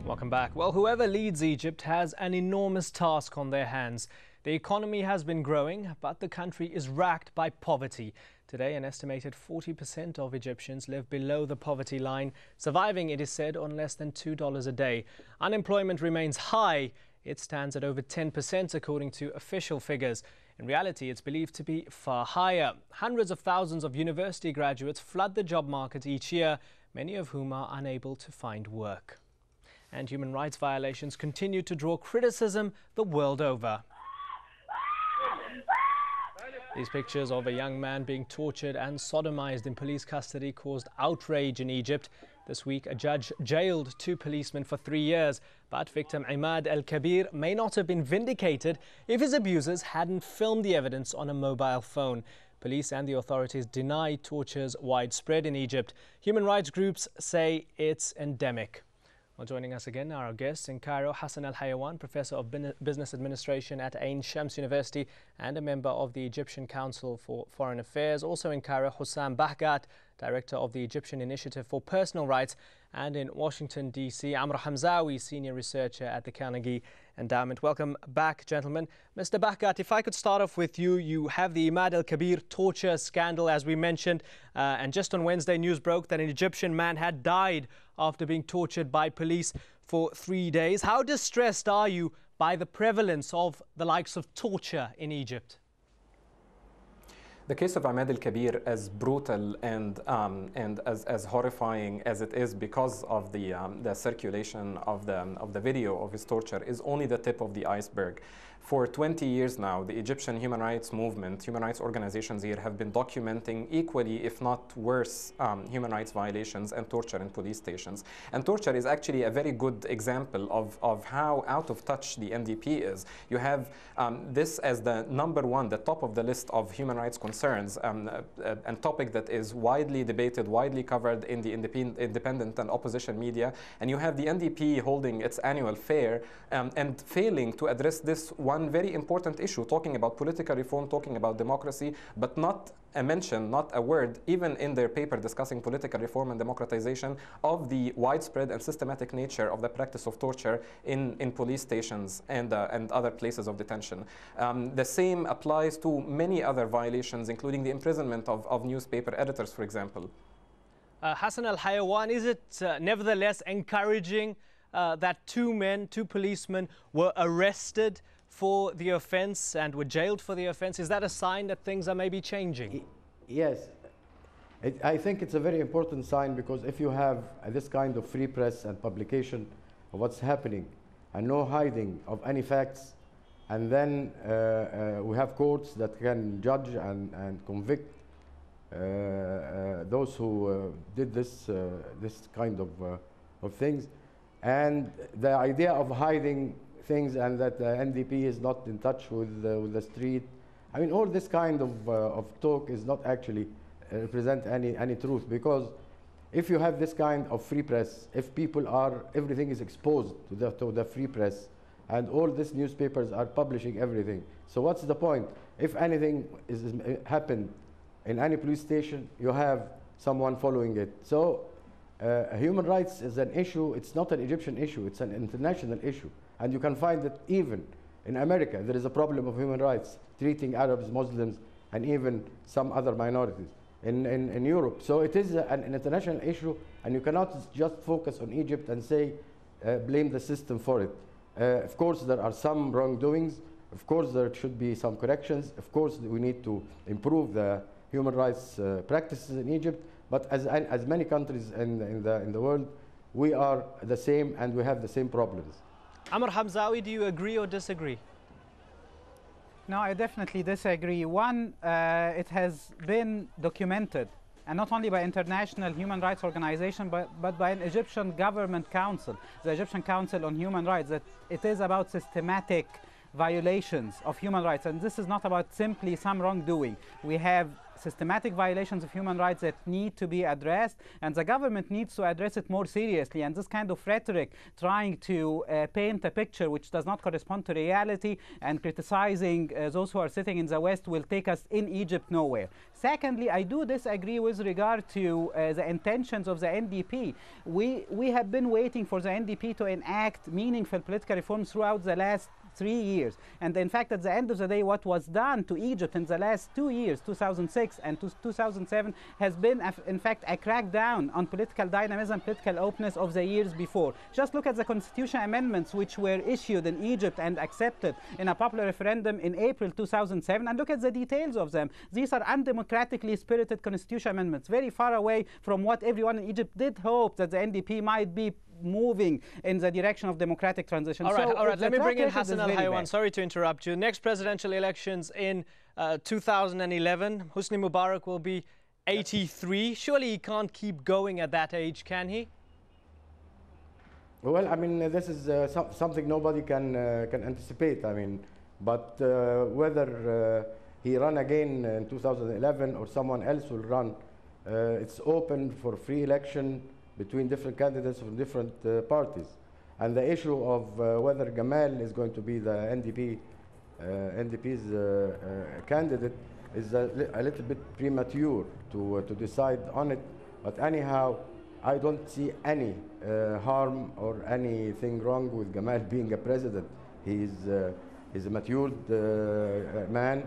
Welcome back. Well, whoever leads Egypt has an enormous task on their hands. The economy has been growing, but the country is racked by poverty. Today, an estimated 40% of Egyptians live below the poverty line, surviving, it is said, on less than $2 a day. Unemployment remains high. It stands at over 10% according to official figures. In reality, it's believed to be far higher. Hundreds of thousands of university graduates flood the job market each year, many of whom are unable to find work. And human rights violations continue to draw criticism the world over. These pictures of a young man being tortured and sodomized in police custody caused outrage in Egypt. This week, a judge jailed 2 policemen for 3 years, but victim Imad al-Kabir may not have been vindicated if his abusers hadn't filmed the evidence on a mobile phone. Police and the authorities deny torture's widespread in Egypt. Human rights groups say it's endemic. Well, joining us again are our guests in Cairo, Hosni Mubarak, Professor of Business Administration at Ain Shams University and a member of the Egyptian Council for Foreign Affairs. Also in Cairo, Hosni Mubarak, Director of the Egyptian Initiative for Personal Rights. And in Washington, D.C., Amr Hamzawi, Senior Researcher at the Carnegie Endowment. Welcome back, gentlemen. Mr. Mubarak, if I could start off with you. You have the Imad al-Kabir torture scandal, as we mentioned. And just on Wednesday, news broke that an Egyptian man had died after being tortured by police for 3 days. How distressed are you by the prevalence of the likes of torture in Egypt? The case of Imad al-Kabir, as brutal and as horrifying as it is because of the circulation of the video of his torture, is only the tip of the iceberg. For 20 years now, the Egyptian human rights movement, human rights organizations here have been documenting equally, if not worse, human rights violations and torture in police stations. And torture is actually a very good example of how out of touch the NDP is. You have this as the #1, the top of the list of human rights concerns, a topic that is widely debated, widely covered in the independent and opposition media. And you have the NDP holding its annual fair and failing to address this one very important issue, talking about political reform, talking about democracy, but not a mention, not a word, even in their paper discussing political reform and democratization, of the widespread and systematic nature of the practice of torture in police stations and other places of detention. The same applies to many other violations, including the imprisonment of newspaper editors, for example. Hassan al-Hayawan, is it nevertheless encouraging that 2 policemen were arrested for the offence and were jailed for the offence? Is that a sign that things are maybe changing? Yes. I think it's a very important sign, because if you have this kind of free press and publication of what's happening and no hiding of any facts, and then we have courts that can judge and convict those who did this kind of things, and the idea of hiding things and that the NDP is not in touch with the street. I mean, all this kind of talk is not actually represent any truth, because if you have this kind of free press, if everything is exposed to the free press, and all these newspapers are publishing everything, so what's the point? If anything happened in any police station, you have someone following it. So human rights is an issue. It's not an Egyptian issue, it's an international issue. And you can find that even in America, there is a problem of human rights, treating Arabs, Muslims, and even some other minorities in Europe. So it is an international issue, and you cannot just focus on Egypt and say, blame the system for it. Of course, there are some wrongdoings. Of course, there should be some corrections. Of course, we need to improve the human rights practices in Egypt. But as many countries in the world, we are the same, and we have the same problems. Amr Hamzawi, do you agree or disagree? No, I definitely disagree. One, it has been documented, and not only by international human rights organizations, but by an Egyptian government council, the Egyptian Council on Human Rights, that it is about systematic violations of human rights. And this is not about simply some wrongdoing. We have systematic violations of human rights that need to be addressed, and the government needs to address it more seriously. And this kind of rhetoric trying to paint a picture which does not correspond to reality and criticizing those who are sitting in the West will take us in Egypt nowhere. Secondly, I do disagree with regard to the intentions of the NDP. We have been waiting for the NDP to enact meaningful political reforms throughout the last 3 years. And in fact, at the end of the day, what was done to Egypt in the last 2 years, 2006 and 2007, has been, in fact, a crackdown on political dynamism, political openness of the years before. Just look at the constitution amendments which were issued in Egypt and accepted in a popular referendum in April 2007, and look at the details of them. These are undemocratically spirited constitution amendments, very far away from what everyone in Egypt did hope that the NDP might be moving in the direction of democratic transition. All right. Let me bring in Hassan Hassan Al-Haywan. Sorry to interrupt you. Next presidential elections in 2011, Hosni Mubarak will be 83. Surely he can't keep going at that age, can he? Well, I mean, this is something nobody can anticipate. I mean, but whether he run again in 2011 or someone else will run, it's open for free election between different candidates from different parties. And the issue of whether Gamal is going to be the NDP's candidate is a little bit premature to decide on it. But anyhow, I don't see any harm or anything wrong with Gamal being a president. He's a matured man.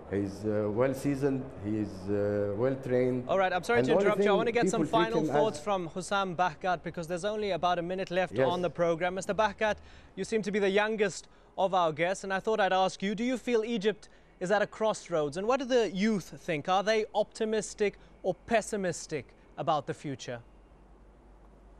He's well-seasoned, he's well-trained. All right, I'm sorry to interrupt you. I want to get some final thoughts from Hussam Bahgat because there's only about a minute left on the program. Mr. Bahgat, you seem to be the youngest of our guests, and I thought I'd ask you, do you feel Egypt is at a crossroads? And what do the youth think? Are they optimistic or pessimistic about the future?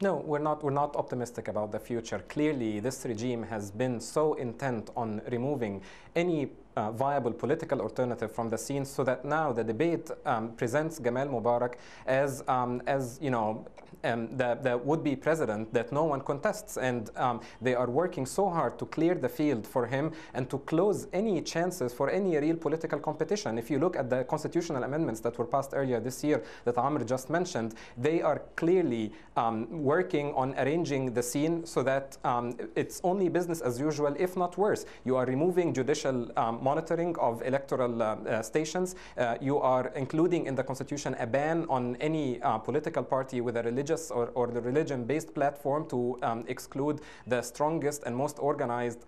No, we're not optimistic about the future. Clearly, this regime has been so intent on removing any viable political alternative from the scene, so that now the debate presents Gamal Mubarak as you know, the would-be president that no one contests, and they are working so hard to clear the field for him and to close any chances for any real political competition. If you look at the constitutional amendments that were passed earlier this year that Amr just mentioned, they are clearly working on arranging the scene so that it's only business as usual, if not worse. You are removing judicial monitoring of electoral stations. You are including in the constitution a ban on any political party with a religious or the religion-based platform to exclude the strongest and most organized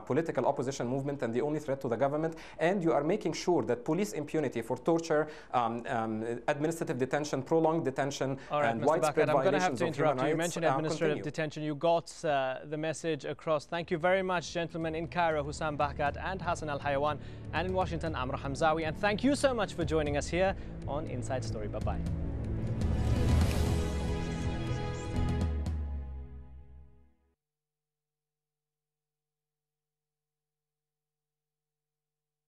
political opposition movement and the only threat to the government. And you are making sure that police impunity for torture, administrative detention, prolonged detention, and widespread violations of human rights. You mentioned administrative detention. You got the message across. Thank you very much, gentlemen. In Cairo, Hussam Bahgat and Hassan Al-Haywan, and in Washington, Amr Hamzawi. And thank you so much for joining us here on Inside Story. Bye-bye.